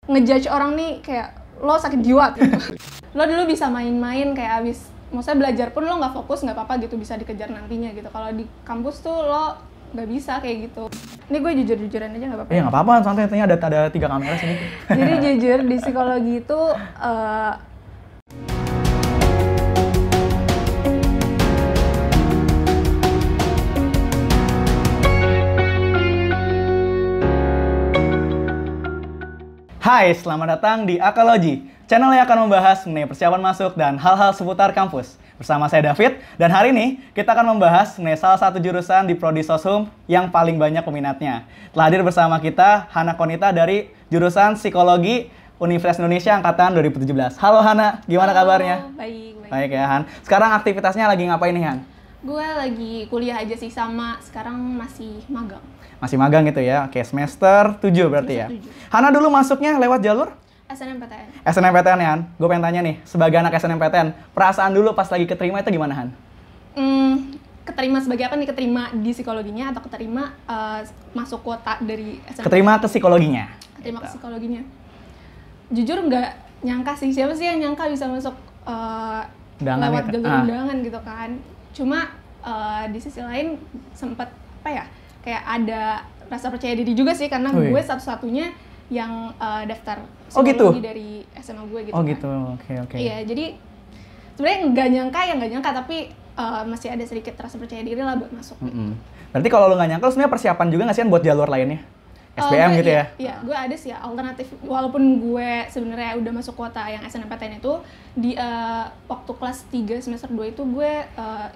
ngejudge orang nih kayak lo sakit jiwa gitu. Lo dulu bisa main-main kayak abis, maksudnya belajar pun lo nggak fokus nggak apa-apa gitu, bisa dikejar nantinya gitu. Kalau di kampus tuh lo nggak bisa kayak gitu. Ini gue jujur-jujuran aja nggak apa-apa. Iya nggak apa-apa, santai, ada 3 kamera sini. Jadi jujur di psikologi itu Hai, selamat datang di Akalogy, channel yang akan membahas mengenai persiapan masuk dan hal-hal seputar kampus. Bersama saya David, dan hari ini kita akan membahas mengenai salah satu jurusan di Prodi Soshum yang paling banyak peminatnya. Telah hadir bersama kita Hana Konita dari jurusan Psikologi Universitas Indonesia Angkatan 2017. Halo Hana, gimana kabarnya? Baik. Baik ya Han. Sekarang aktivitasnya lagi ngapain nih Han? Gue lagi kuliah aja sih, sama sekarang masih magang. Masih magang gitu ya? Oke, semester 7 berarti ya? Semester 7. Hana dulu masuknya lewat jalur? SNMPTN. SNMPTN ya Han? Gue pengen tanya nih, sebagai anak SNMPTN, perasaan dulu pas lagi keterima itu gimana Han? Keterima sebagai apa nih? Keterima di psikologinya atau keterima masuk kuota dari SNMPTN? Keterima ke psikologinya. Keterima ke psikologinya. Jujur nggak nyangka sih, siapa sih yang nyangka bisa masuk Undangan lewat gitu. jalur undangan gitu kan. Cuma di sisi lain sempat apa ya, kayak ada rasa percaya diri juga sih, karena gue satu-satunya yang daftar psikologi dari SMA gue gitu. Oh kan. gitu, oke. Iya, jadi sebenarnya nggak nyangka, tapi masih ada sedikit rasa percaya diri lah buat masuk. Berarti kalau lu nggak nyangka, lu sebenarnya persiapan juga nggak sih Han buat jalur lainnya? SBM gitu ya? Iya, gue ada sih ya alternatif. Walaupun gue sebenarnya udah masuk kuota yang SNMPTN itu, di waktu kelas 3 semester 2 itu gue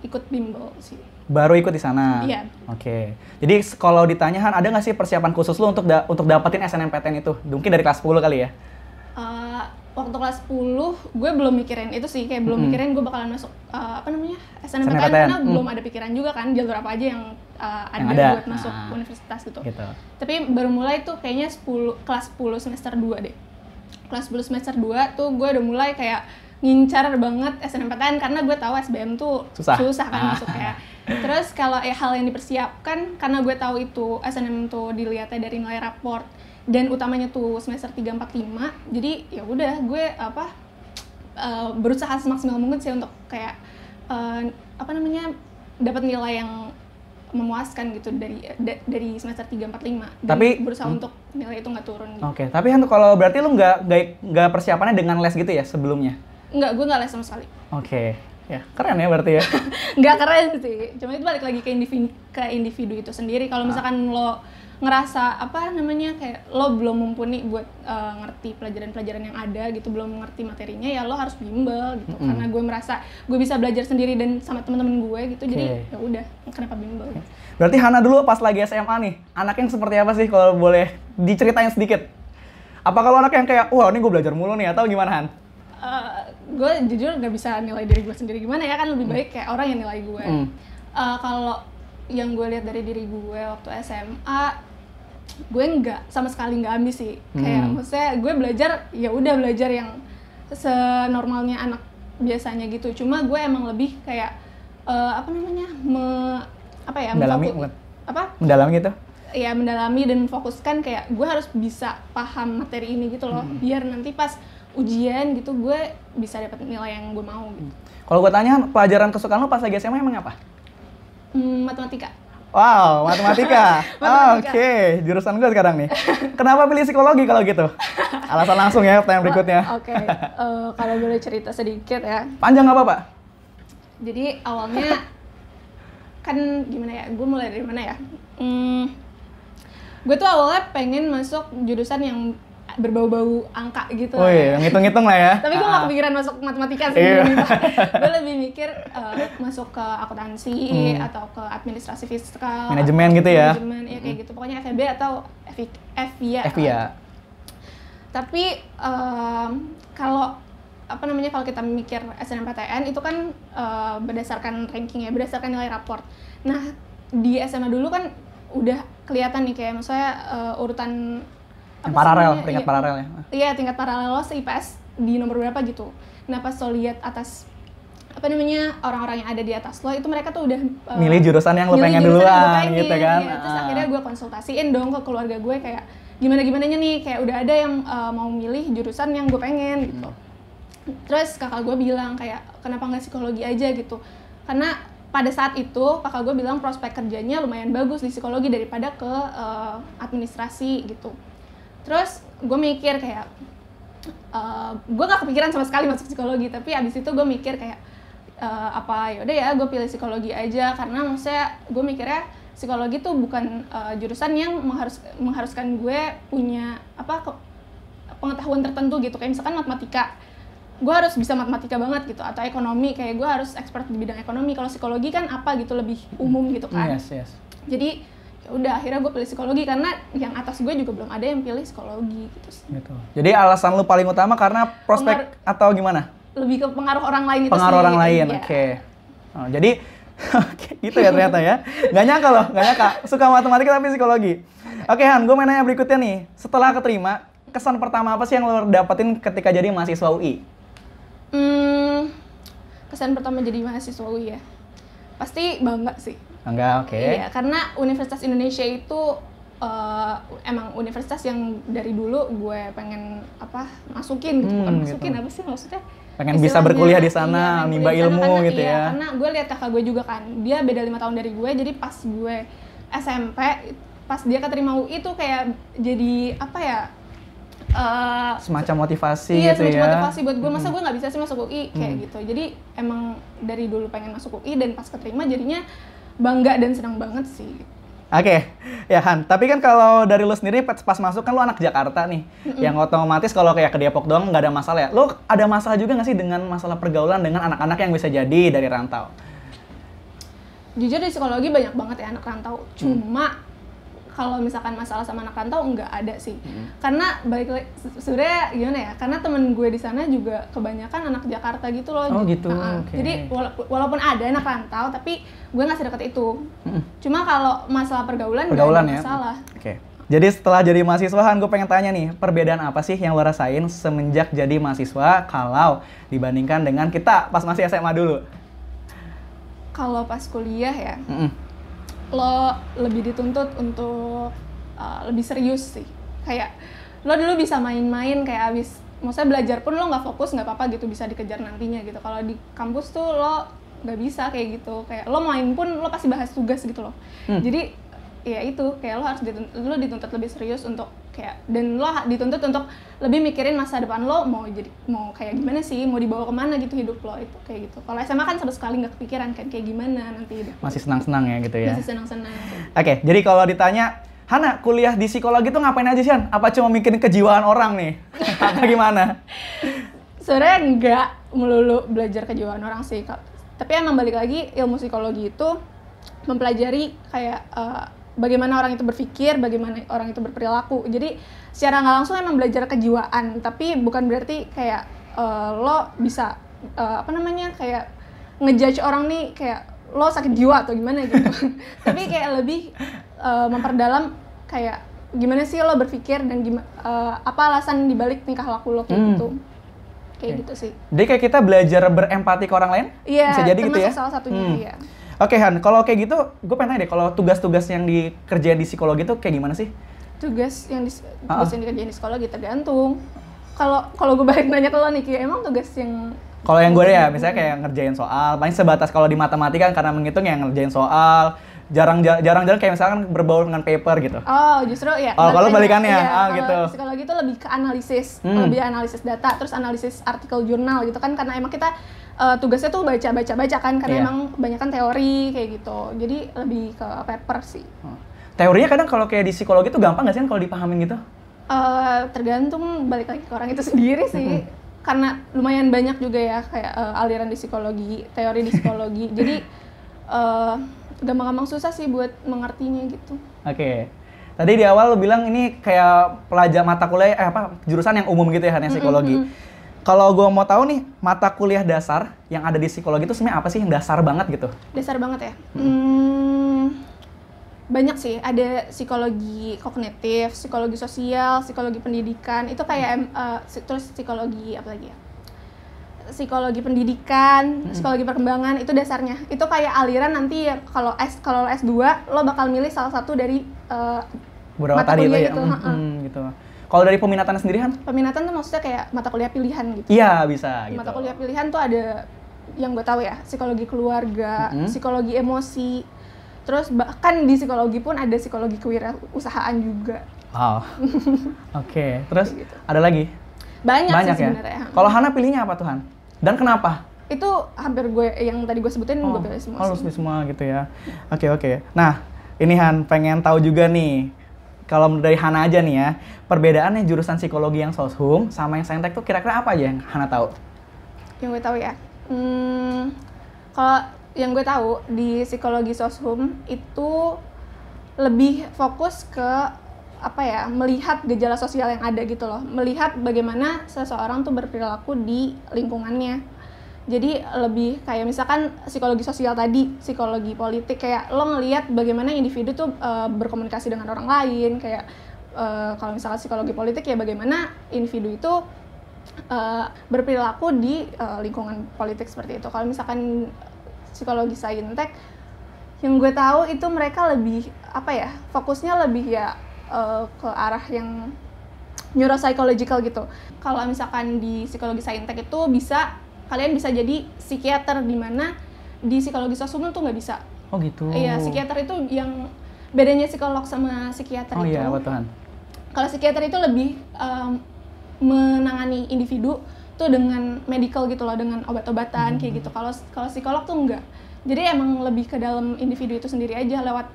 ikut bimbel sih. Baru ikut di sana? Iya. Oke. Jadi kalau ditanya Han, ada nggak sih persiapan khusus lu untuk dapetin SNMPTN itu? Mungkin dari kelas 10 kali ya? Waktu kelas 10, gue belum mikirin itu sih, kayak belum mikirin gue bakalan masuk SNMPTN, karena belum ada pikiran juga kan jalur apa aja yang ada buat masuk universitas gitu. Tapi baru mulai tuh kayaknya kelas 10 semester 2 deh. Kelas 10 semester 2 tuh gue udah mulai kayak ngincar banget SNMPTN, karena gue tahu SBM tuh susah kan masuknya. Terus kalau hal yang dipersiapkan, karena gue tahu itu SNM tuh dilihatnya dari nilai raport, dan utamanya tuh semester 3, 4, 5. Jadi ya udah gue berusaha semaksimal mungkin sih untuk kayak dapat nilai yang memuaskan gitu dari semester 3, 4, 5. Dan tapi berusaha untuk nilai itu nggak turun gitu. Oke, tapi Han, kalau berarti lu nggak persiapannya dengan les gitu ya sebelumnya? Gue nggak les sama sekali. Oke. Ya, keren ya berarti ya. Nggak keren sih, cuma itu balik lagi ke individu itu sendiri. Kalau misalkan lo ngerasa kayak lo belum mumpuni buat ngerti pelajaran-pelajaran yang ada gitu, belum ngerti materinya, ya lo harus bimbel gitu. Karena gue merasa gue bisa belajar sendiri dan sama teman-teman gue gitu. Jadi ya udah, kenapa bimbel? Berarti Hana dulu pas lagi SMA nih, anaknya seperti apa sih kalau boleh diceritain sedikit? Apa kalau anak yang kayak, wah ini gue belajar mulu nih, atau gimana Han? Gue jujur nggak bisa nilai diri gue sendiri gimana ya, kan lebih baik kayak orang yang nilai gue. Kalau yang gue lihat dari diri gue waktu SMA, gue sama sekali nggak ambis sih. Kayak maksudnya gue belajar yang senormalnya anak biasanya gitu. Cuma gue emang lebih kayak mendalami gitu? Ya mendalami dan memfokuskan, kayak gue harus bisa paham materi ini gitu loh, biar nanti pas ujian gitu gue bisa dapat nilai yang gue mau gitu. Kalau gue tanya, pelajaran kesukaan lo pas lagi SMA emang apa? Matematika. Wow, matematika. Oke, jurusan gue sekarang nih. Kenapa pilih psikologi kalau gitu? Alasan langsung ya, pertanyaan berikutnya. Oke. Kalau boleh cerita sedikit ya. Panjang nggak apa-apa? Jadi awalnya kan gimana ya? Gue mulai dari mana ya? Gue tuh awalnya pengen masuk jurusan yang berbau-bau angka gitu. Oh iya, ngitung-ngitung lah ya. Tapi gue gak kepikiran masuk matematika sih. Gue lebih mikir masuk ke akuntansi atau ke administrasi fiskal. Manajemen gitu ya? Manajemen, ya kayak gitu. Pokoknya FEB atau FIA. Tapi kalau kita mikir SNMPTN itu kan berdasarkan ranking ya, berdasarkan nilai raport. Nah, di SMA dulu kan udah kelihatan nih kayak maksudnya urutan tingkat paralel ya? Iya, tingkat paralel lo se-IPS di nomor berapa gitu. Nah, pas lo lihat atas orang-orang yang ada di atas lo, itu mereka tuh udah milih jurusan yang lo pengen duluan gitu kan. Ya, terus akhirnya gue konsultasiin dong ke keluarga gue kayak, gimana-gimananya nih, kayak udah ada yang mau milih jurusan yang gue pengen gitu. Terus kakak gue bilang kayak kenapa nggak psikologi aja gitu, karena pada saat itu kakak gue bilang prospek kerjanya lumayan bagus di psikologi daripada ke administrasi gitu. Terus gue mikir kayak gue gak kepikiran sama sekali masuk psikologi, tapi abis itu gue mikir kayak yaudah ya gue pilih psikologi aja, karena maksudnya gue mikirnya psikologi tuh bukan jurusan yang mengharuskan gue punya pengetahuan tertentu gitu, kayak misalkan matematika gue harus bisa matematika banget gitu, atau ekonomi kayak gue harus expert di bidang ekonomi. Kalau psikologi kan lebih umum gitu kan. Yes. Jadi udah akhirnya gue pilih psikologi karena yang atas gue juga belum ada yang pilih psikologi gitu. Jadi alasan lu paling utama karena prospek atau gimana? Lebih ke pengaruh orang lain itu pengaruh sih. Orang lain, ya. Oke. Oh, jadi gitu ya ternyata ya. Gak nyangka suka matematika tapi psikologi. Oke Han, gue mau nanya berikutnya nih. Setelah keterima, kesan pertama apa sih yang lo dapetin ketika jadi mahasiswa UI? Kesan pertama jadi mahasiswa UI ya, pasti bangga sih. Bangga, oke. Iya, karena Universitas Indonesia itu emang universitas yang dari dulu gue pengen masukin gitu, bukan masukin gitu. Apa sih maksudnya? Pengen bisa berkuliah di sana, nimba ilmu karena, gitu ya. Karena gue lihat kakak gue juga kan, dia beda 5 tahun dari gue, jadi pas gue SMP, pas dia keterima UI tuh kayak jadi semacam motivasi iya, gitu semacam ya. motivasi buat gue, masa gue nggak bisa sih masuk UI kayak gitu. Jadi emang dari dulu pengen masuk UI dan pas keterima jadinya bangga dan senang banget sih. Oke, ya Han, tapi kan kalau dari lu sendiri pas masuk kan lu anak Jakarta nih, yang otomatis kalau kayak ke Depok doang nggak ada masalah ya. Lu ada masalah juga nggak sih dengan masalah pergaulan dengan anak-anak yang bisa jadi dari rantau? Jujur di psikologi banyak banget ya anak rantau, cuma kalau misalkan masalah sama anak rantau nggak ada sih. Karena balik lagi sebenarnya gimana ya, karena temen gue di sana juga kebanyakan anak Jakarta gitu loh. Oh gitu. Okay. Jadi walaupun ada anak rantau tapi gue nggak sedekat itu. Cuma kalau masalah pergaulan nggak ada masalah. Oke. Jadi setelah jadi mahasiswa Han, gue pengen tanya nih, perbedaan apa sih yang lo rasain semenjak jadi mahasiswa kalau dibandingkan dengan kita pas masih SMA dulu? Kalau pas kuliah ya, lo lebih dituntut untuk lebih serius sih. Kayak lo dulu bisa main-main kayak maksudnya belajar pun lo nggak fokus nggak apa-apa gitu, bisa dikejar nantinya gitu. Kalau di kampus tuh lo nggak bisa kayak gitu, kayak lo main pun lo pasti bahas tugas gitu loh. Jadi ya itu kayak lo harus dituntut lebih serius untuk kayak, dan lo dituntut untuk lebih mikirin masa depan lo mau kayak gimana sih, mau dibawa kemana gitu hidup lo itu kayak gitu. Kalau SMA kan sama sekali nggak kepikiran kan kayak gimana nanti hidup. Masih senang-senang ya gitu ya. Masih senang-senang. Oke, jadi kalau ditanya Hana, kuliah di psikologi tuh ngapain aja sih, Han? Apa cuma mikirin kejiwaan orang nih? Atau gimana? Sebenarnya nggak melulu belajar kejiwaan orang sih, tapi emang balik lagi ilmu psikologi itu mempelajari kayak bagaimana orang itu berpikir, bagaimana orang itu berperilaku. Jadi secara nggak langsung emang belajar kejiwaan, tapi bukan berarti kayak lo bisa kayak ngejudge orang nih kayak lo sakit jiwa atau gimana gitu. Tapi kayak lebih memperdalam kayak gimana sih lo berpikir dan apa alasan dibalik tingkah laku lo kayak gitu. Kayak gitu sih. Jadi kayak kita belajar berempati ke orang lain? Iya, bisa jadi gitu ya? Termasuk salah satunya, iya. Oke Han, kalau kayak gitu, gue pengen tanya deh, kalau tugas-tugas yang dikerjain di psikologi itu kayak gimana sih? Tugas yang dikerjain di psikologi tergantung. Kalau gue balik nanya ke lo nih, kayak emang tugas yang... Kalau yang gue ya, misalnya kayak ngerjain soal, paling sebatas kalau di matematika kan karena menghitung yang ngerjain soal, jarang-jarang kayak misalkan berbau dengan paper gitu. Oh, justru ya. Oh, kalau balikannya, iya, gitu. Psikologi itu lebih ke analisis, lebih analisis data, terus analisis artikel jurnal gitu kan, karena emang kita tugasnya tuh baca kan, karena emang kebanyakan teori kayak gitu. Jadi lebih ke paper sih. Teorinya kadang kalau kayak di psikologi tuh gampang nggak sih kalau dipahamin gitu? Tergantung, balik lagi ke orang itu sendiri sih. Karena lumayan banyak juga ya kayak aliran di psikologi, teori di psikologi. Jadi gampang-gampang susah sih buat mengertinya gitu. Oke. Tadi di awal lu bilang ini kayak pelajar mata kuliah jurusan yang umum gitu ya, hanya psikologi. Kalau gue mau tahu nih, mata kuliah dasar yang ada di psikologi itu sebenarnya apa sih yang dasar banget gitu? Dasar banget ya? Banyak sih, ada psikologi kognitif, psikologi sosial, psikologi pendidikan, itu kayak terus psikologi apa lagi ya? Psikologi pendidikan, psikologi perkembangan, itu dasarnya. Itu kayak aliran nanti ya, kalau S2 lo bakal milih salah satu dari beberapa mata tadi kuliah itu ya. Gitu. Kalau dari peminatannya sendiri Han? Peminatan tuh maksudnya kayak mata kuliah pilihan gitu. Iya, bisa gitu. Mata kuliah pilihan tuh ada yang gue tahu ya, psikologi keluarga, psikologi emosi, terus bahkan di psikologi pun ada psikologi kewirausahaan juga. Wow. Oke, terus gitu. ada lagi? Banyak sih ya? sebenarnya. Kalau Hana pilihnya apa tuh Han? Dan kenapa? Itu hampir yang tadi gue sebutin gue pilih semua. Oh, pilih semua gitu ya. Oke. Nah, ini Han pengen tahu juga nih. Kalau dari Hana aja nih ya, perbedaannya jurusan psikologi yang Soshum sama yang Saintek tuh kira-kira apa aja yang Hana tahu? Yang gue tahu ya, kalau yang gue tahu di psikologi Soshum itu lebih fokus ke apa ya, melihat gejala sosial yang ada gitu loh, melihat bagaimana seseorang tuh berperilaku di lingkungannya. Jadi lebih kayak misalkan psikologi sosial tadi, psikologi politik, kayak lo ngelihat bagaimana individu tuh berkomunikasi dengan orang lain, kayak kalau misalkan psikologi politik ya bagaimana individu itu berperilaku di lingkungan politik seperti itu. Kalau misalkan psikologi saintek, yang gue tahu itu mereka lebih apa ya, fokusnya lebih ya ke arah yang neuropsychological gitu. Kalau misalkan di psikologi saintek itu kalian bisa jadi psikiater, di mana di psikologi Soshum tuh nggak bisa. Oh gitu. Iya, psikiater itu yang bedanya psikolog sama psikiater itu. Oh iya, betul. Kalau psikiater itu lebih menangani individu tuh dengan medical gitu loh, dengan obat-obatan kayak gitu. Kalau psikolog tuh enggak. Jadi emang lebih ke dalam individu itu sendiri aja lewat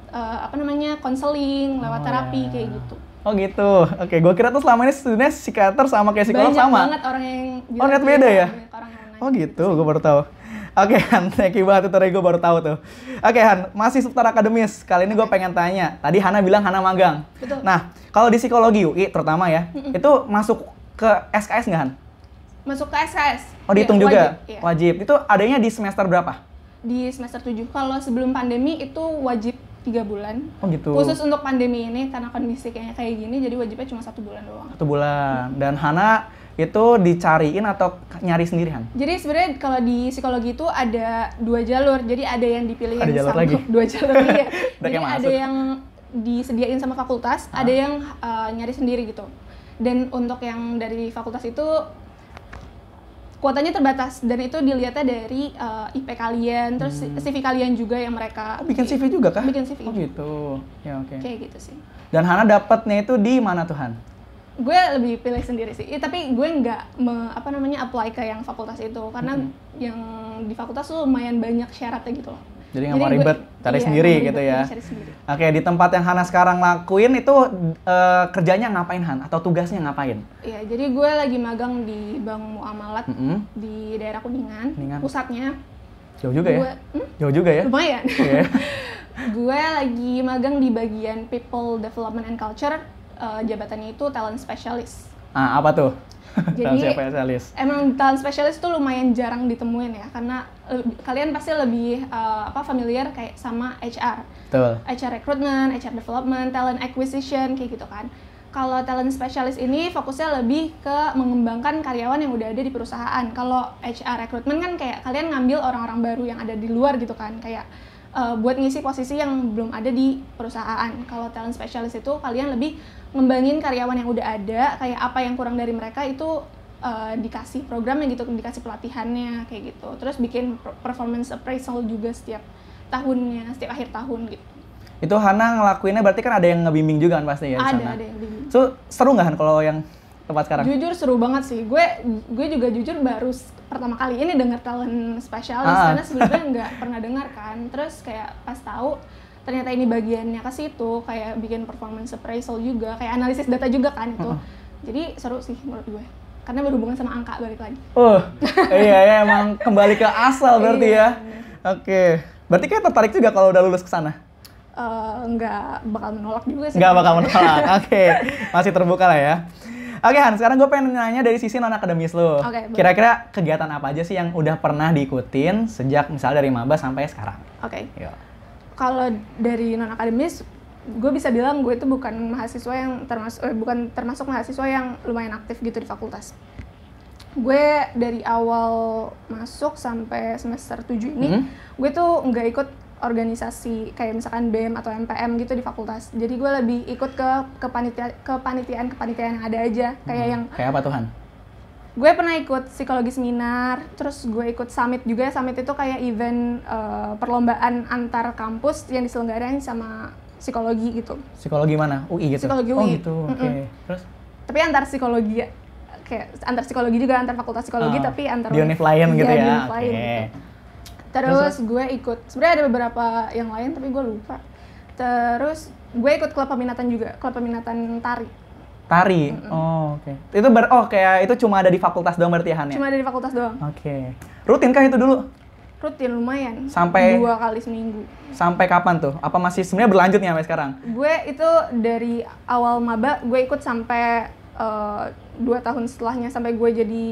konseling, lewat terapi kayak gitu. Oh gitu. Oke, gue kira tuh selama ini sebenarnya psikiater sama kayak psikolog sama. Banyak banget orang yang bilang. Oh, ternyata beda ya? Oh gitu, gue baru tahu. Oke Han, thank you banget itu, gue baru tahu tuh. Oke Han, masih seputar akademis. Kali ini gue pengen tanya. Tadi Hana bilang Hana magang. Betul. Nah, kalau di psikologi UI terutama ya, itu masuk ke SKS nggak Han? Masuk ke SKS. Oh dihitung juga? Wajib. Iya. Wajib. Itu adanya di semester berapa? Di semester 7. Kalau sebelum pandemi itu wajib 3 bulan. Oh gitu. Khusus untuk pandemi ini, karena kondisi kayak gini, jadi wajibnya cuma 1 bulan doang. 1 bulan. Dan Hana itu dicariin atau nyari sendiri Han? Jadi sebenarnya kalau di psikologi itu ada 2 jalur. Jadi ada yang dipilih ada jalur sama lagi? 2 jalur ya. Jadi ada ada yang disediain sama fakultas, ada yang nyari sendiri gitu. Dan untuk yang dari fakultas itu kuotanya terbatas, dan itu dilihatnya dari IP kalian, terus CV kalian juga yang mereka bikin CV juga kah? Bikin CV. Oh gitu. Ya oke. Kayak gitu sih. Dan Hana dapatnya itu di mana tuh Han? Gue lebih pilih sendiri sih, tapi gue nggak apply ke yang fakultas itu, karena yang di fakultas tuh lumayan banyak syaratnya gitu loh. Jadi nggak mau ribet, cari sendiri gitu ya. Cari sendiri. Oke, di tempat yang Hana sekarang lakuin itu kerjanya ngapain Han? Atau tugasnya ngapain? Iya, jadi gue lagi magang di Bank Muamalat di daerah Kuningan. Pusatnya. Jauh juga ya? Jauh juga ya? Lumayan. Yeah. Gue lagi magang di bagian People Development and Culture, jabatannya itu talent specialist. Ah, apa tuh? Jadi spesialis. Emang talent specialist itu lumayan jarang ditemuin ya, karena kalian pasti lebih familiar kayak sama HR. Betul. HR recruitment, HR development, talent acquisition kayak gitu kan. Kalau talent specialist ini fokusnya lebih ke mengembangkan karyawan yang udah ada di perusahaan. Kalau HR recruitment kan kayak kalian ngambil orang-orang baru yang ada di luar gitu kan, kayak buat ngisi posisi yang belum ada di perusahaan. Kalau talent specialist itu kalian lebih ngembangin karyawan yang udah ada, kayak apa yang kurang dari mereka itu dikasih programnya gitu, dikasih pelatihannya kayak gitu. Terus bikin performance appraisal juga setiap tahunnya, setiap akhir tahun gitu. Itu Hana ngelakuinnya berarti kan ada yang ngebimbing juga kan pasti ya di sana? Ada yang bimbing. So, seru nggak Han kalau yang tempat sekarang? Jujur seru banget sih. Gue juga jujur baru pertama kali ini dengar talent specialist, karena sebelumnya nggak pernah dengar kan. Terus kayak pas tahu ternyata ini bagiannya ke situ, kayak bikin performance appraisal juga, kayak analisis data juga kan itu. Jadi seru sih menurut gue. Karena berhubungan sama angka balik lagi. Iya ya, emang kembali ke asal berarti ya. Oke. Berarti kayak tertarik juga kalau udah lulus ke sana? Nggak bakal menolak juga sih. Nggak bakal menolak. Oke. Masih terbuka lah ya. Oke Han, sekarang gue pengen nanya dari sisi non-akademis lo. Kira-kira kegiatan apa aja sih yang udah pernah diikutin sejak misalnya dari maba sampai sekarang? Oke. Kalau dari non-akademis, gue bisa bilang gue itu bukan mahasiswa yang termasuk mahasiswa yang lumayan aktif gitu di fakultas. Gue dari awal masuk sampai semester 7 ini, gue tuh nggak ikut organisasi kayak misalkan BEM atau MPM gitu di fakultas. Jadi gue lebih ikut ke kepanitiaan yang ada aja. Kayak yang kayak apa Tuhan? Gue pernah ikut psikologi seminar, terus gue ikut summit juga. Summit itu kayak event perlombaan antar kampus yang diselenggarain sama psikologi gitu. Psikologi mana? UI gitu? Psikologi UI. Oh gitu, oke. Terus? Tapi antar psikologi ya, kayak antar psikologi juga, antar fakultas psikologi, tapi antar di univ lain gitu ya? Di univ lain gitu. Terus gue ikut, sebenarnya ada beberapa yang lain tapi gue lupa. Terus gue ikut klub peminatan juga, klub peminatan tari. Tari? Oh oke. Itu kayak itu cuma ada di fakultas doang berarti ya Han ya? Cuma ada di fakultas doang. Oke. Rutin kah itu dulu? Rutin, lumayan. Sampai 2 kali seminggu. Sampai kapan tuh? Apa masih sebenarnya berlanjut nih sampai sekarang? Gue itu dari awal maba, gue ikut sampai 2 tahun setelahnya, sampai gue jadi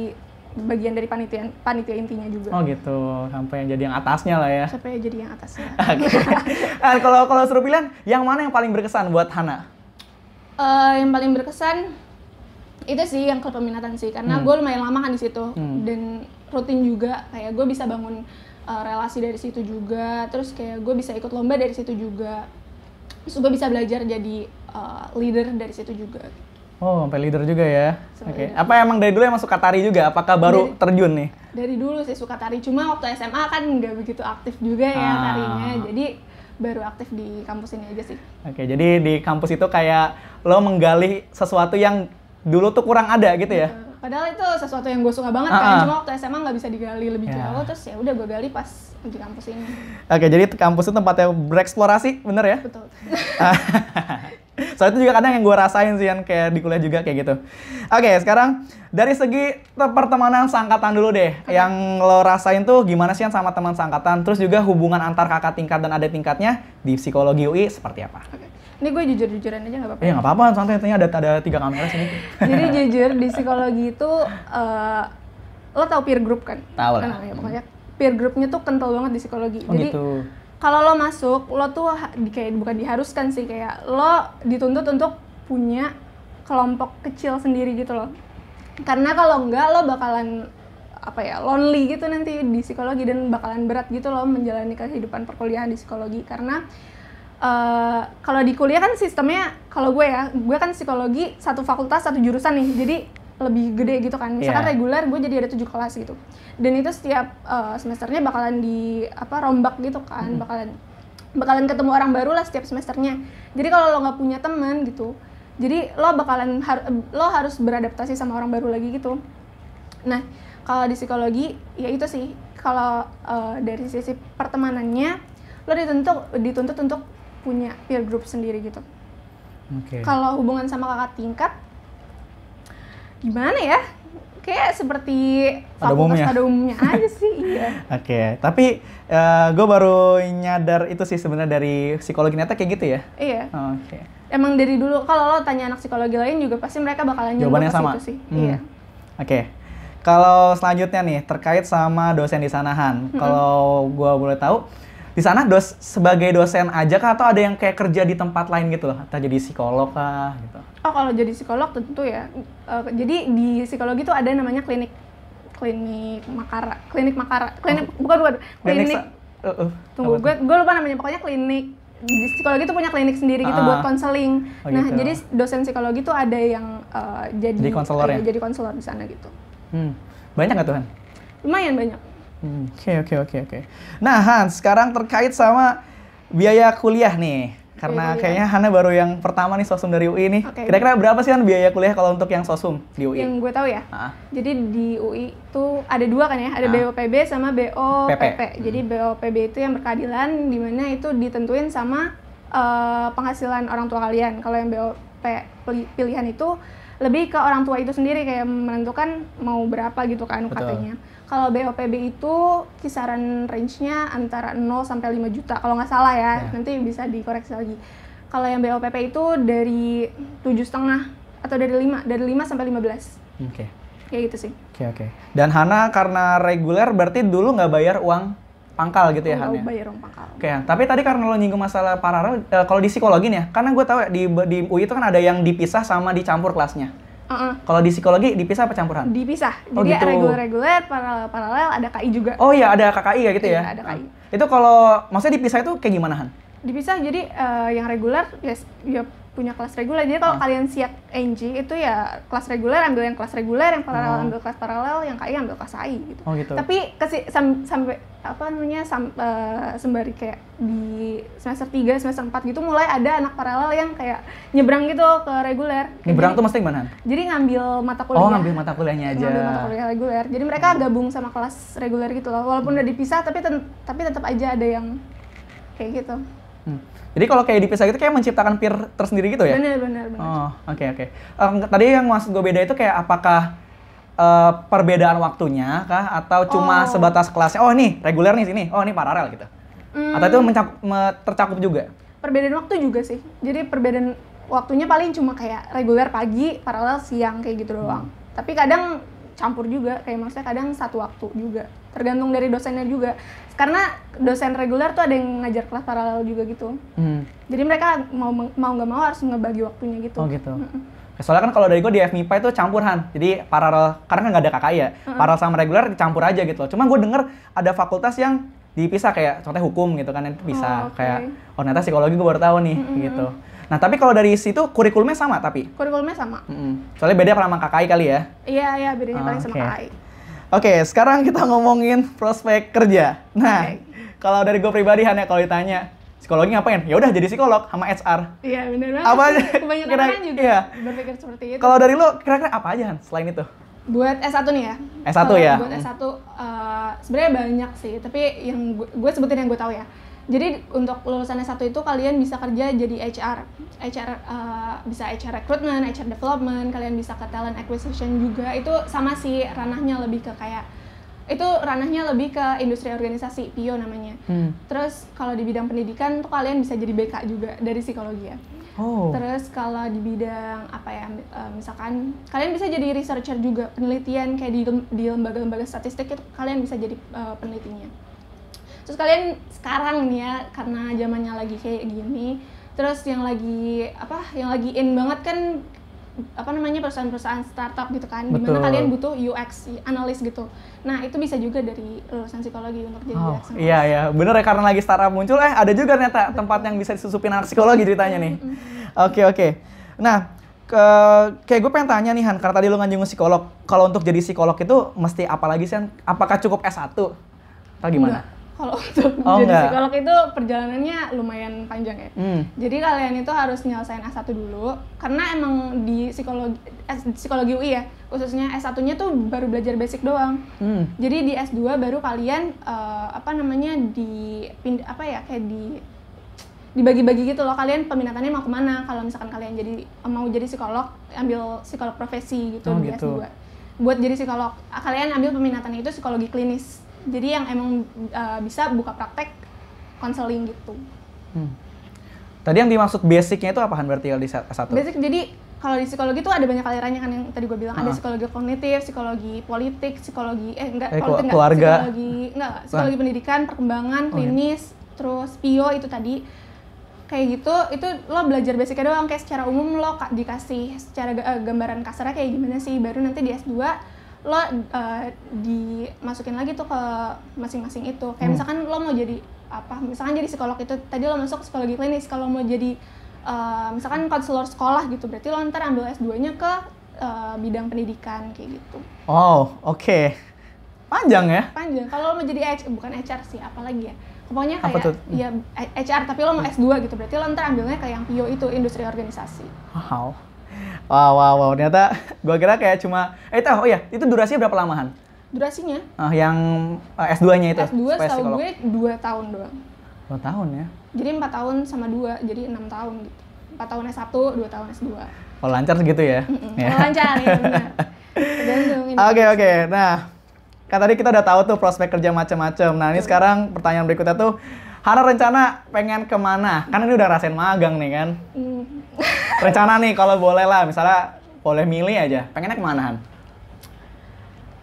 bagian dari panitia intinya juga. Oh gitu, sampai jadi yang atasnya lah ya. Sampai jadi yang atasnya. Oke. Kalau suruh pilihan, yang mana yang paling berkesan buat Hana? Yang paling berkesan itu sih yang klub peminatan sih, karena gue lumayan lama kan di situ dan rutin juga, kayak gue bisa bangun relasi dari situ juga, terus kayak gue bisa ikut lomba dari situ juga, terus gue bisa belajar jadi leader dari situ juga. Oh, sampai leader juga ya. Oke. Apa emang dari dulu emang suka tari juga? Apakah baru terjun nih? Dari dulu sih suka tari, cuma waktu SMA kan nggak begitu aktif juga ya tarinya, jadi baru aktif di kampus ini aja sih. Oke, jadi di kampus itu kayak lo menggali sesuatu yang dulu tuh kurang ada gitu ya? Padahal itu sesuatu yang gue suka banget kan, cuma waktu SMA nggak bisa digali lebih jauh, terus ya udah gue gali pas di kampus ini. Oke, jadi kampus itu tempatnya bereksplorasi, bener ya? Betul. Soalnya itu juga kadang yang gue rasain sih, yang kayak di kuliah juga kayak gitu. Oke, sekarang dari segi pertemanan seangkatan dulu deh. Yang lo rasain tuh gimana sih sama teman seangkatan? Terus juga hubungan antar kakak tingkat dan adik tingkatnya di psikologi UI seperti apa? Oke. Ini gue jujur-jujuran aja nggak apa-apa? Iya nggak apa-apa, santai, ada 3 kamera sini. Jadi jujur, di psikologi itu, lo tau peer group kan? Tahu lah. Ya, pokoknya peer groupnya tuh kental banget di psikologi. Oh, jadi gitu. Kalau lo masuk, lo tuh kayak bukan diharuskan sih, kayak lo dituntut untuk punya kelompok kecil sendiri gitu loh. Karena kalau enggak, lo bakalan lonely gitu nanti di psikologi, dan bakalan berat gitu loh menjalani kehidupan perkuliahan di psikologi. Karena kalau di kuliah kan sistemnya, kalau gue kan psikologi satu fakultas satu jurusan nih, jadi lebih gede gitu kan. Misalkan reguler gue jadi ada 7 kelas gitu. Dan itu setiap semesternya bakalan rombak gitu kan. Bakalan ketemu orang baru lah setiap semesternya. Jadi kalau lo nggak punya teman gitu, jadi lo harus beradaptasi sama orang baru lagi gitu. Nah, kalau di psikologi ya itu sih, kalau dari sisi pertemanannya lo dituntut untuk punya peer group sendiri gitu. Kalau hubungan sama kakak tingkat gimana ya? Kayak seperti fakultas pada umumnya aja sih, iya. Oke, tapi gue baru nyadar itu sih sebenarnya dari psikologi nyata kayak gitu ya? Iya. Oke. Emang dari dulu, kalau lo tanya anak psikologi lain juga pasti mereka bakalan nyuruh ke situ sih. Iya. Oke. Kalau selanjutnya nih, terkait sama dosen di sana, Han. Kalau gue boleh tahu, di sana sebagai dosen aja kah, atau ada yang kayak kerja di tempat lain gitu loh? Atau jadi psikolog kah gitu? Oh, kalau jadi psikolog tentu ya. Jadi di psikologi tuh ada namanya klinik Makara. Tunggu, gue lupa namanya. Pokoknya klinik di psikologi tuh punya klinik sendiri gitu buat konseling. Nah, gitu. Jadi dosen psikologi tuh ada yang jadi konselor ya? Jadi konselor di sana gitu. Banyak nggak tuh, Han? Lumayan banyak. Oke. Nah, Han, sekarang terkait sama biaya kuliah nih. Karena kayaknya Hana baru yang pertama nih sosum dari UI nih. Kira-kira berapa sih, Han, biaya kuliah kalau untuk yang sosum di UI? Yang gue tahu ya. Jadi di UI tuh ada 2 kan ya, ada BOPB sama BOPP. Jadi BOPB itu yang berkeadilan, di mana itu ditentuin sama penghasilan orang tua kalian. Kalau yang BOP pilihan itu lebih ke orang tua itu sendiri, kayak menentukan mau berapa gitu kan UKT-nya. Kalau BOPB itu kisaran range-nya antara 0 sampai 5 juta kalau nggak salah ya. Nanti bisa dikoreksi lagi. Kalau yang BOPP itu dari 7,5 atau dari 5 sampai 15. Kayak gitu sih. Oke. Dan Hana karena reguler berarti dulu nggak bayar uang pangkal gitu ya, Han? Nggak bayar uang pangkal. Oke, tapi tadi karena lo nyinggung masalah paralel, kalau di psikologi nih ya, karena gue tahu ya di UI itu kan ada yang dipisah sama dicampur kelasnya. Kalau di psikologi dipisah apa campuran? Dipisah. Oh, Jadi gitu. reguler, paralel, ada KI juga. Oh iya, ada KKI ya gitu ya? Iya, ada KI. Itu kalau maksudnya dipisah itu kayak gimana, Han? Dipisah, jadi yang reguler ya punya kelas reguler. Jadi kalau kalian siap NG itu ya kelas reguler, ambil yang kelas reguler, yang paralel ambil kelas paralel, yang KI ambil kelas KI gitu. Oh gitu. Tapi sampai sembari kayak di semester 3, semester 4 gitu mulai ada anak paralel yang kayak nyebrang gitu ke reguler. Nyebrang tuh mesti gimana? Jadi ngambil mata kuliah. Oh, ngambil mata kuliahnya aja. Ngambil mata kuliah reguler. Jadi mereka gabung sama kelas reguler gitu loh. Walaupun udah dipisah tapi tetap aja ada yang kayak gitu. Jadi kalau kayak dipisah gitu kayak menciptakan peer tersendiri gitu ya? Bener. Oh, oke. Tadi yang maksud gue beda itu kayak apakah perbedaan waktunya kah? Atau cuma sebatas kelasnya, oh nih reguler nih sini, oh ini paralel gitu? Atau itu tercakup juga? Perbedaan waktu juga sih. Jadi perbedaan waktunya paling cuma kayak reguler pagi, paralel siang kayak gitu doang. Tapi kadang campur juga, kayak maksudnya kadang satu waktu juga. Tergantung dari dosennya juga. Karena dosen reguler tuh ada yang ngajar kelas paralel juga gitu. Jadi mereka mau nggak mau harus ngebagi waktunya gitu. Oh gitu. Soalnya kan kalau dari gue di FMIPA itu campuran. Jadi paralel, karena kan nggak ada KKI ya. Paralel sama reguler dicampur aja gitu loh. Cuma gue denger ada fakultas yang dipisah kayak contohnya hukum gitu kan, bisa kayak ternyata psikologi gue baru tahu nih gitu. Nah tapi kalau dari situ kurikulumnya sama tapi? Kurikulumnya sama. Soalnya beda sama KKI kali ya? Iya bedanya paling sama KKI. Oke, sekarang kita ngomongin prospek kerja. Nah, kalau dari gue pribadi hanya kalau ditanya psikologi ngapain? Ya udah jadi psikolog sama HR. Iya benar banget. Apa aja? Kebanyakan orang juga berpikir seperti itu. Kalau dari lo kira-kira apa aja Han selain itu? Buat S1 nih ya. S1 ya. Buat S1 sebenarnya banyak sih, tapi yang gue sebutin yang gue tahu ya. Jadi untuk lulusan S1 itu kalian bisa kerja jadi HR bisa HR recruitment, HR development, kalian bisa ke talent acquisition juga. Itu sama sih ranahnya lebih ke kayak itu ranahnya lebih ke industri organisasi, PIO namanya. Terus kalau di bidang pendidikan tuh kalian bisa jadi BK juga dari psikologi ya. Terus kalau di bidang apa ya, misalkan kalian bisa jadi researcher juga, penelitian kayak di lembaga-lembaga statistik itu kalian bisa jadi penelitinya. Terus kalian sekarang nih ya, karena zamannya lagi kayak gini, terus yang lagi in banget kan perusahaan-perusahaan startup gitu kan, dimana kalian butuh UX analis gitu. Nah itu bisa juga dari lulusan psikologi untuk jadi UX analis. Iya bener ya, karena lagi startup muncul ada juga ternyata tempat yang bisa disusupin anak psikologi ceritanya nih. Oke. Nah kayak gue pengen tanya nih Han, karena tadi lu nganyung psikolog, kalau untuk jadi psikolog itu mesti apa lagi sih Han? Apakah cukup S1 atau gimana? Enggak. Kalau untuk jadi psikolog itu perjalanannya lumayan panjang ya. Jadi kalian itu harus nyelesain S1 dulu, karena emang di psikologi UI ya, khususnya S1-nya tuh baru belajar basic doang. Jadi di S2 baru kalian dibagi-bagi gitu loh, kalian peminatannya mau kemana. Kalau misalkan kalian mau jadi psikolog, ambil psikolog profesi gitu di S2. Buat jadi psikolog, kalian ambil peminatannya itu psikologi klinis. Jadi yang emang bisa buka praktek konseling gitu. Tadi yang dimaksud basicnya itu apaan berarti kalau di S1? Basic, jadi kalau di psikologi itu ada banyak alirannya kan yang tadi gue bilang. Ada psikologi kognitif, psikologi politik, psikologi keluarga. Psikologi pendidikan, perkembangan, klinis, terus PIO itu tadi. Kayak gitu, itu lo belajar basicnya doang, kayak secara umum lo dikasih secara gambaran kasarnya kayak gimana sih, baru nanti di S2 lo dimasukin lagi tuh ke masing-masing itu. Kayak misalkan lo mau jadi apa, misalkan jadi psikolog itu tadi lo masuk psikologi klinis. Kalau mau jadi misalkan konselor sekolah gitu, berarti lo ntar ambil S2-nya ke bidang pendidikan kayak gitu. Oke. Panjang ya? Panjang. Kalau lo mau jadi bukan HR sih, apalagi ya, pokoknya kayak ya HR tapi lo mau S2 gitu, berarti lo ntar ambilnya kayak yang PIO itu, industri organisasi. Wow, ternyata gue kira kayak cuma itu durasinya berapa lamahan? Durasinya? Yang S2-nya itu? S2 setahu gue 2 tahun doang. 2 tahun ya? Jadi 4 tahun sama 2, jadi 6 tahun gitu. 4 tahun S1, 2 tahun S2. Oh lancar segitu ya? Lancar ya, benar. Tergantung. Oke. Nah, kan tadi kita udah tahu tuh prospek kerja macam-macam. Nah ini sekarang pertanyaan berikutnya tuh, Hana rencana pengen kemana? Kan ini udah rasain magang nih kan? Rencana nih kalau boleh lah, misalnya boleh milih aja, pengennya kemana Han?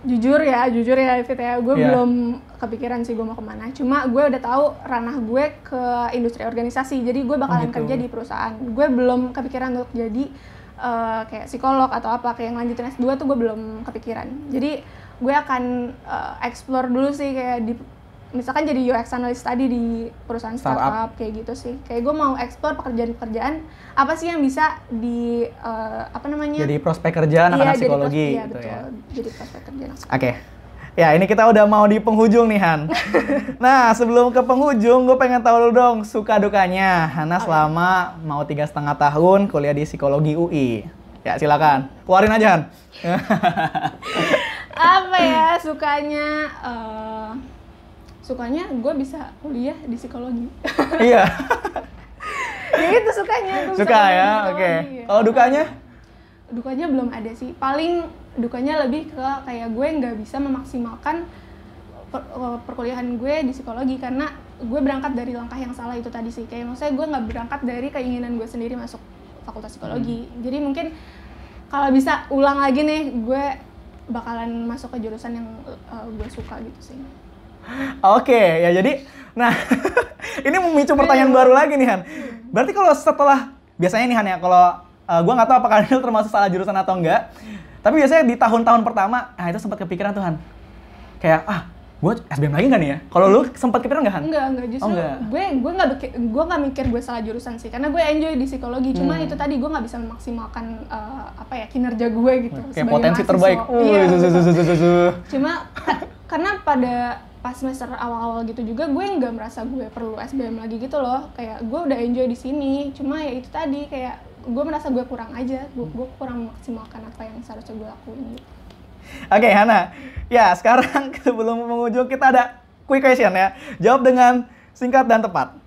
Jujur ya Fit ya, gue belum kepikiran sih gue mau kemana. Cuma gue udah tahu ranah gue ke industri organisasi, jadi gue bakalan kerja di perusahaan. Gue belum kepikiran untuk jadi kayak psikolog atau apa, kayak ngelanjutin S2 tuh gue belum kepikiran. Jadi gue akan explore dulu sih, kayak misalkan jadi UX analyst tadi di perusahaan startup kayak gitu sih. Kayak gue mau explore pekerjaan-pekerjaan apa sih yang bisa di jadi prospek kerja anak-anak psikologi gitu betul. Ya. Jadi prospek kerja. Oke. Ya, ini kita udah mau di penghujung nih, Han. Nah, sebelum ke penghujung, gue pengen tahu dulu dong suka dukanya Hana selama mau 3,5 tahun kuliah di psikologi UI. Ya, silakan. Keluarin aja, Han. Apa ya sukanya? Sukanya gue bisa kuliah di psikologi. Iya. Ya itu sukanya. Suka ya, oke. Kalau dukanya? Dukanya belum ada sih. Paling dukanya lebih ke kayak gue nggak bisa memaksimalkan perkuliahan gue di psikologi karena gue berangkat dari langkah yang salah itu tadi sih. Kayak maksudnya gue nggak berangkat dari keinginan gue sendiri masuk fakultas psikologi. Jadi mungkin kalau bisa ulang lagi nih, gue bakalan masuk ke jurusan yang gue suka gitu sih. Oke, ya jadi, nah ini memicu pertanyaan baru lagi nih, Han. Berarti kalau setelah, biasanya nih Han ya, kalau gue nggak tahu apakah ini termasuk salah jurusan atau enggak, tapi biasanya di tahun-tahun pertama, nah itu sempat kepikiran tuh, Han. Kayak, gue SBM lagi nggak nih ya? Kalau lu sempat kepikiran nggak, Han? Enggak, justru gue nggak mikir gue salah jurusan sih, karena gue enjoy di psikologi. Cuma itu tadi gue nggak bisa memaksimalkan kinerja gue gitu. Kayak potensi terbaik. Iya. Cuma karena pada pas semester awal-awal gitu juga gue nggak merasa gue perlu SBM lagi gitu loh. Kayak gue udah enjoy di sini. Cuma ya itu tadi kayak gue merasa gue kurang aja. Gue kurang memaksimalkan apa yang seharusnya gue lakuin gitu. Oke, Hana. Ya, sekarang sebelum mengunjung kita ada quick question ya. Jawab dengan singkat dan tepat.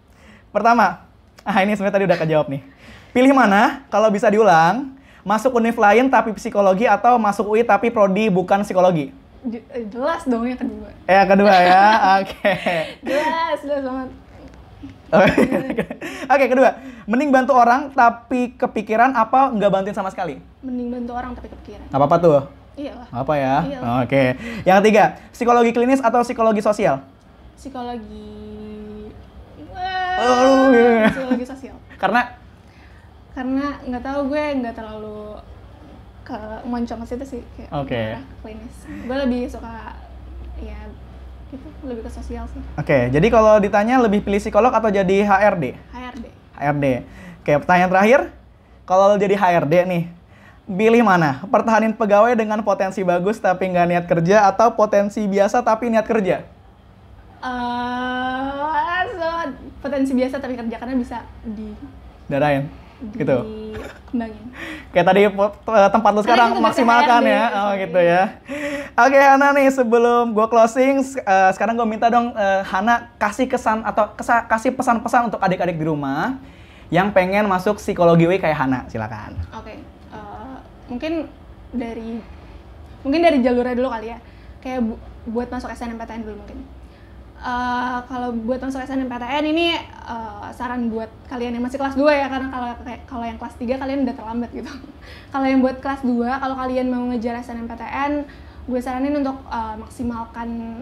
Pertama, ini sebenarnya tadi udah kejawab nih. Pilih mana kalau bisa diulang? Masuk univ lain tapi psikologi atau masuk UI tapi prodi bukan psikologi? Jelas dong yang kedua. Yang kedua ya, oke. Jelas banget. Oke, kedua. Mending bantu orang tapi kepikiran apa nggak bantuin sama sekali? Mending bantu orang tapi kepikiran. Nggak apa-apa tuh? Iyalah. Apa ya? Iyalah. Oke. Yang ketiga, psikologi klinis atau psikologi sosial? Psikologi psikologi sosial. Karena nggak tahu, gue nggak terlalu ke moncong ke situ sih, kayak arah klinis. Gue lebih suka ya gitu, lebih ke sosial sih. Oke, jadi kalau ditanya lebih pilih psikolog atau jadi HRD? HRD. Oke, pertanyaan terakhir. Kalau jadi HRD nih, pilih mana? Pertahanin pegawai dengan potensi bagus tapi nggak niat kerja atau potensi biasa tapi niat kerja? Potensi biasa tapi kerja, karena bisa darain gitu. Dikembangin. Kayak tadi tempat lu sekarang maksimalkan HRD, ya. Oh gitu ya. Oke, Hana nih, sebelum gue closing, sekarang gue minta dong Hana kasih kesan atau kasih pesan-pesan untuk adik-adik di rumah yang pengen masuk psikologi UI kayak Hana. Silakan. Oke. Mungkin dari jalurnya dulu kali ya. Kayak buat masuk SNMPTN dulu mungkin. Kalau buat masuk SNMPTN ini saran buat kalian yang masih kelas 2 ya, karena kalau yang kelas 3 kalian udah terlambat gitu. Kalau yang buat kelas 2, kalau kalian mau ngejar SNMPTN, gue saranin untuk maksimalkan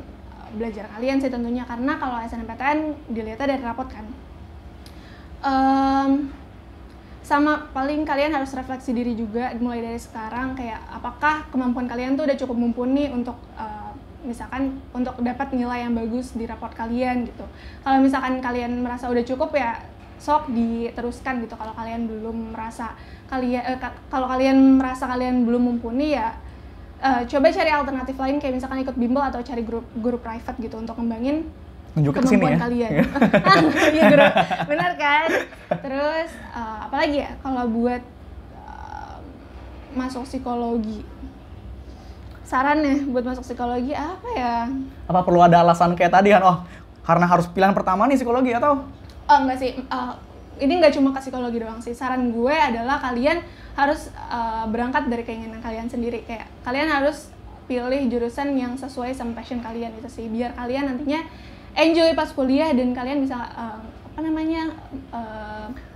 belajar kalian sih tentunya, karena kalau SNMPTN dilihatnya dari rapot kan. Sama paling kalian harus refleksi diri juga mulai dari sekarang, kayak apakah kemampuan kalian tuh udah cukup mumpuni untuk misalkan untuk dapat nilai yang bagus di raport kalian gitu. Kalau misalkan kalian merasa udah cukup ya sok diteruskan gitu. Kalau kalian belum merasa kalau kalian merasa kalian belum mumpuni ya coba cari alternatif lain, kayak misalkan ikut bimbel atau cari guru private gitu untuk ngembangin kemampuan kalian. Iya, guru. Benar kan? Terus apalagi ya kalau buat masuk psikologi, sarannya buat masuk psikologi apa ya? Apa perlu ada alasan kayak tadi kan? Oh, karena harus pilihan pertama nih psikologi atau? Oh enggak sih, ini nggak cuma ke psikologi doang sih. Saran gue adalah kalian harus berangkat dari keinginan kalian sendiri. Kayak kalian harus pilih jurusan yang sesuai sama passion kalian itu sih. Biar kalian nantinya enjoy pas kuliah dan kalian bisa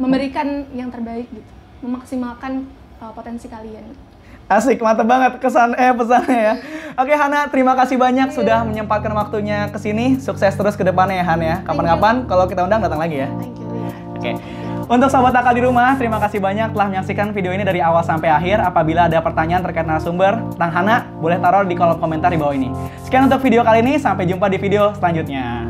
memberikan yang terbaik gitu, memaksimalkan potensi kalian. Asik, mantap banget pesannya ya. Oke, Hana, terima kasih banyak sudah menyempatkan waktunya ke sini. Sukses terus ke depannya ya, Han ya. Kapan-kapan kalau kita undang datang lagi ya. Thank you. Oke. Untuk sobat akal di rumah, terima kasih banyak telah menyaksikan video ini dari awal sampai akhir. Apabila ada pertanyaan terkait narasumber tentang Hana, boleh taruh di kolom komentar di bawah ini. Sekian untuk video kali ini, sampai jumpa di video selanjutnya.